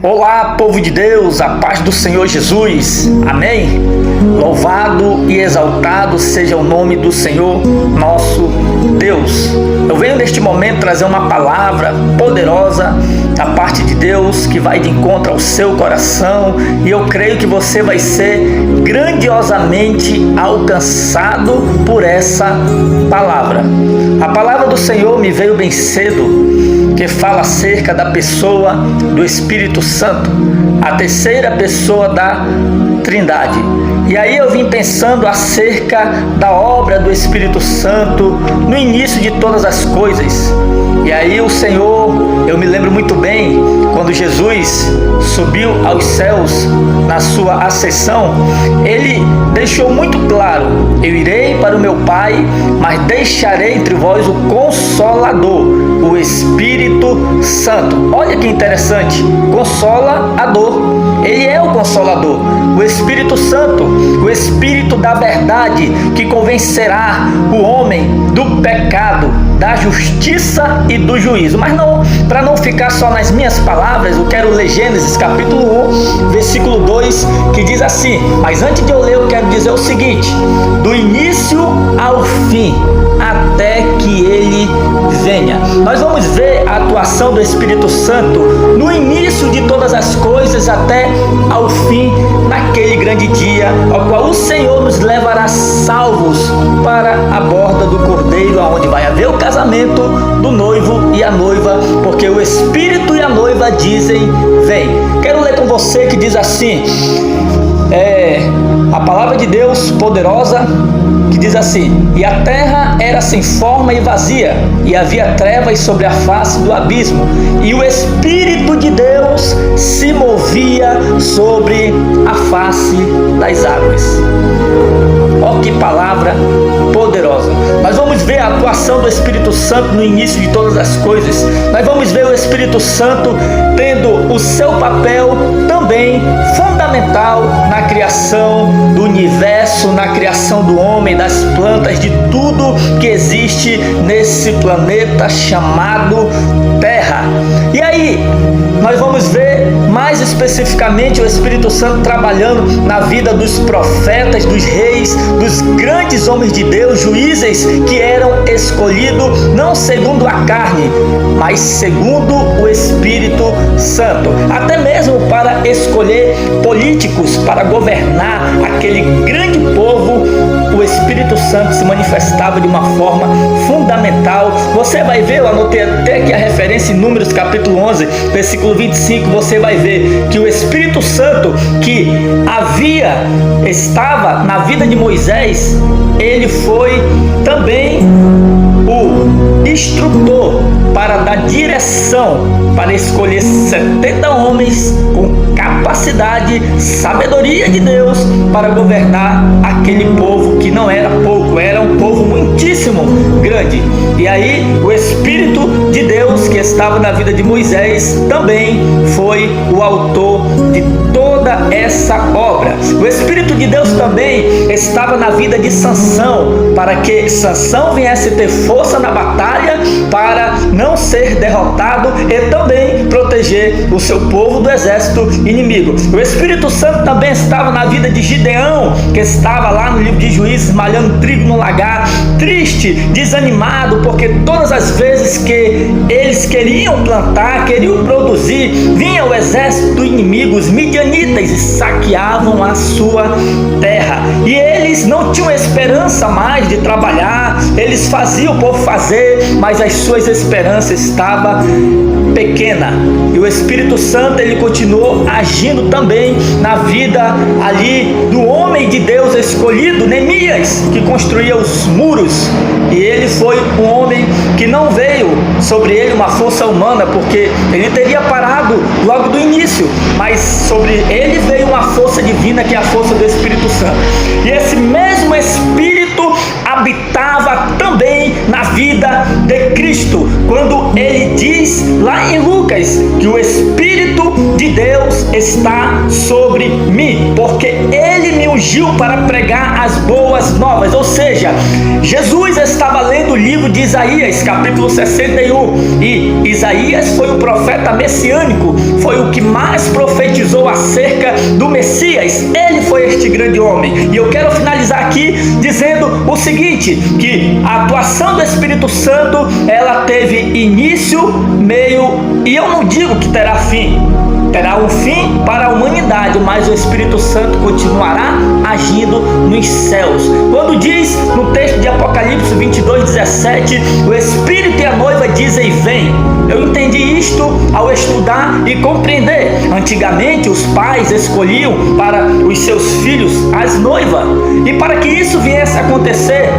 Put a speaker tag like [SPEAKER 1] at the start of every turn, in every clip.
[SPEAKER 1] Olá, povo de Deus, a paz do Senhor Jesus, amém? Louvado e exaltado seja o nome do Senhor nosso Deus. Eu venho neste momento trazer uma palavra poderosa da parte de Deus que vai de encontro ao seu coração, e eu creio que você vai ser grandiosamente alcançado por essa palavra. A palavra do Senhor me veio bem cedo, que fala acerca da pessoa do Espírito Santo, a terceira pessoa da Trindade. E aí eu vim pensando acerca da obra do Espírito Santo no início de todas as coisas. E aí o Senhor, eu me lembro muito bem, quando Jesus subiu aos céus na sua ascensão, Ele deixou muito claro: eu irei para o meu Pai, mas deixarei entre vós o Consolador, o Espírito Santo. Olha que interessante, Consolador. Ele é o Consolador, o Espírito Santo, o Espírito da verdade, que convencerá o homem do pecado, da justiça e do juízo. Mas não, para não ficar só nas minhas palavras, eu quero ler Gênesis capítulo 1, versículo 2, que diz assim: mas antes de eu ler, eu quero dizer o seguinte: do início ao fim, até que ele venha. Nós vamos ver a atuação do Espírito Santo no início de todas as coisas até ao fim, naquele grande dia ao qual o Senhor nos levará salvos para a borda do Cordeiro, aonde vai haver o casamento do noivo e a noiva, porque o Espírito e a noiva dizem: vem. Quero ler com você, que diz assim, a palavra de Deus poderosa, que diz assim: e a terra era sem forma e vazia, e havia trevas sobre a face do abismo, e o Espírito de Deus se movia sobre a face das águas. Ó, que palavra poderosa! Nós vamos ver a atuação do Espírito Santo no início de todas as coisas. Nós vamos ver o Espírito Santo tendo o seu papel também fundamental na criação do universo, na criação do homem, das plantas, de tudo que existe nesse planeta chamado Terra. E aí, nós vamos ver mais especificamente o Espírito Santo trabalhando na vida dos profetas, dos reis, dos grandes homens de Deus, juízes que eram escolhidos não segundo a carne, mas segundo o Espírito Santo, até mesmo para escolher políticos para governar aquele grande povo. O Espírito Santo se manifestava de uma forma fundamental. Você vai ver, eu anotei até aqui a referência em Números capítulo 11, versículo 25, você vai ver que o Espírito Santo que estava na vida de Moisés, ele foi também o instrutor para dar direção, para escolher 70 homens com capacidade, sabedoria de Deus, para governar aquele povo que não era pouco, era um povo muitíssimo grande. E aí o Espírito de Deus que estava na vida de Moisés também foi o autor de toda essa obra. O Espírito de Deus também estava na vida de Sansão, para que Sansão viesse ter força na batalha, para não ser derrotado e também proteger o seu povo do exército inimigo. O Espírito Santo também estava na vida de Gideão, que estava lá no livro de Juízes malhando trigo no lagar, triste, desanimado, porque todas as vezes que eles queriam plantar, queriam produzir, vinha o exército inimigo, os midianitas, e saqueavam a sua terra. E eles não tinham esperança mais de trabalhar, eles faziam o povo fazer, mas as suas esperanças estavam pequena. E o Espírito Santo, ele continuou agindo também na vida ali do homem de Deus escolhido, Neemias, que construía os muros. E ele foi um homem que não veio sobre ele uma força humana, porque ele teria parado logo do início, mas sobre ele veio uma força divina, que é a força do Espírito Santo. E esse mesmo Espírito habitava também na vida de Cristo, quando ele diz lá em Lucas que o Espírito de Deus está sobre mim, porque ele me ungiu para pregar as boas novas. Ou seja, Jesus estava lendo o livro de Isaías, capítulo 61, e Isaías foi o profeta messiânico, foi o que mais profetizou acerca do Messias. Ele foi este grande homem. E eu quero finalizar aqui dizendo o seguinte, que a atuação do Espírito Santo, ela teve início, meio, e eu não digo que terá fim. Terá um fim para a humanidade, mas o Espírito Santo continuará agindo nos céus. Quando diz no texto de Apocalipse 22:17, o Espírito e a noiva dizem: vem. Eu entendi isto ao estudar e compreender. Antigamente os pais escolhiam para os seus filhos as noivas, e para que isso viesse a acontecer,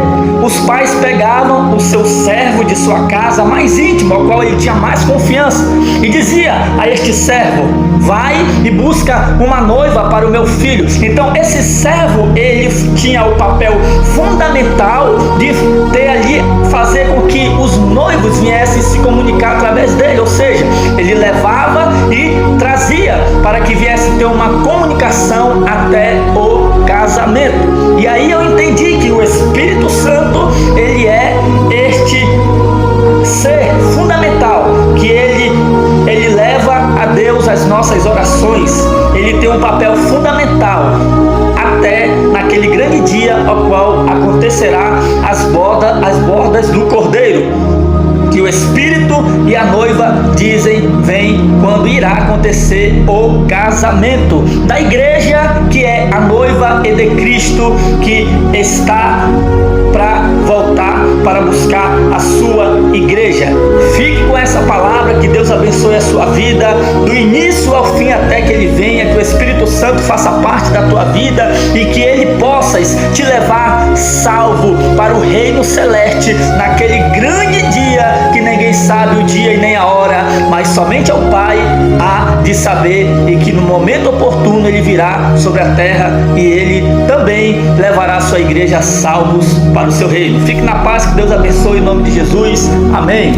[SPEAKER 1] os pais pegavam o seu servo de sua casa mais íntimo, ao qual ele tinha mais confiança, e dizia a este servo: vai e busca uma noiva para o meu filho. Então esse servo, ele tinha o papel fundamental de ter ali, fazer com que os noivos viessem se comunicar através dele, ou seja, ele levava e trazia para que viesse ter uma comunicação até o casamento. E aí eu entendi que o Espírito Santo, ele é este ser fundamental, que ele leva a Deus as nossas orações. Ele tem um papel fundamental até naquele grande dia ao qual acontecerá as bodas do Cordeiro, que o Espírito e a noiva dizem: vem, quando irá acontecer o casamento da igreja, que é a noiva e de Cristo, que está para voltar para buscar a sua igreja. Fique com essa palavra, que Deus abençoe a sua vida, do início ao fim, até que Ele venha, que o Espírito Santo faça parte da tua vida e que Ele possa te levar salvo para o reino celeste, naquele grande dia que ninguém sabe o dia e nem a hora, mas somente ao Pai há de saber, e que no momento oportuno Ele virá sobre a terra e Ele também levará a sua igreja salvos para o seu reino. Fique na paz, que Deus abençoe em nome de Jesus. Amém.